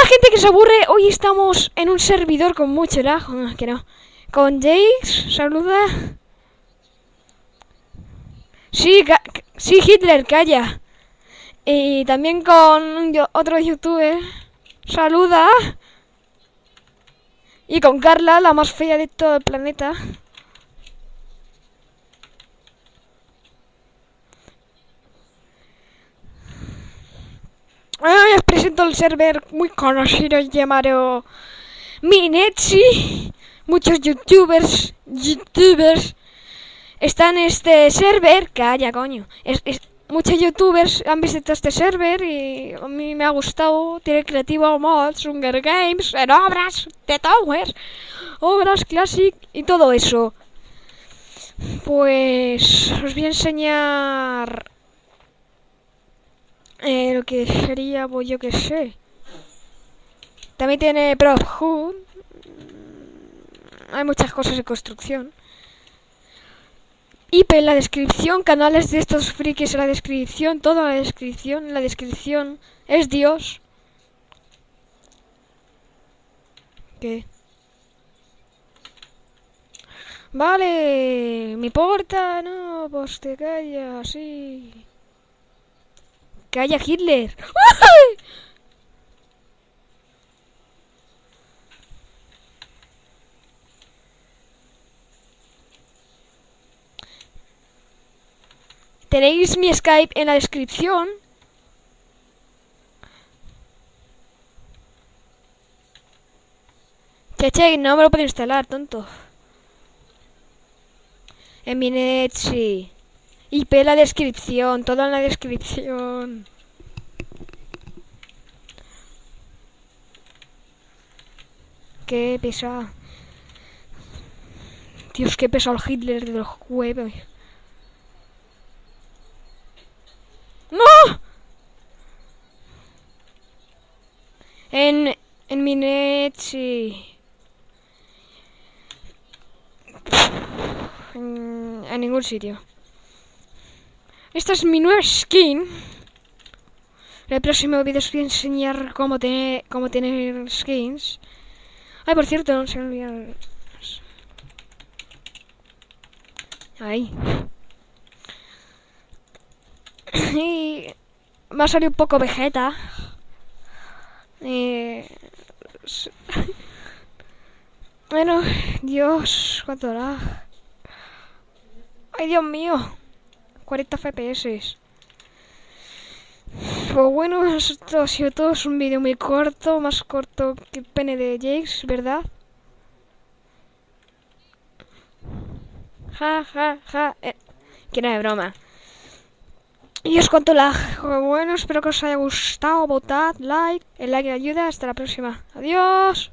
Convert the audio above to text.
la gente que se aburre, hoy estamos en un servidor con mucho lag. Que no. Con Jace, saluda. Sí, sí, Hitler, calla. Y también con otro youtuber. Saluda. Y con Carla, la más fea de todo el planeta. Os presento el server muy conocido llamado Minetsi. Muchos youtubers están en este server. Calla, coño. Muchos youtubers han visitado este server y a mí me ha gustado. Tiene creativo mods, Hunger Games, en obras de Towers, obras Classic y todo eso. Pues os voy a enseñar lo que sería, pues yo que sé. También tiene Prop Hood. Hay muchas cosas de construcción. IP en la descripción, canales de estos frikis en la descripción, toda la descripción, en la descripción es Dios. ¿Qué? Vale, me importa, no, pues te callas, sí. Calla, Hitler. ¡Uy! Tenéis mi Skype en la descripción. Che, no me lo puedo instalar, tonto. En mi net, sí. IP en la descripción, todo en la descripción. Qué pesado. Dios, qué pesado el Hitler de los juegos. ¡No! En mi net, sí. En ningún sitio. Esta es mi nueva skin. En el próximo vídeo os voy a enseñar cómo tener skins. Ay, por cierto, no se me olvidó. Ahí. Y me ha salido un poco Vegeta. Bueno, Dios, cuánto lag. Ay, Dios mío. 40 FPS. Pues bueno, esto ha sido todo. Es un vídeo muy corto, más corto que el pene de Jace, ¿verdad? Ja, ja, ja. Que no es broma. Y os cuento la... Bueno, espero que os haya gustado. Votad, like. El like ayuda. Hasta la próxima. Adiós.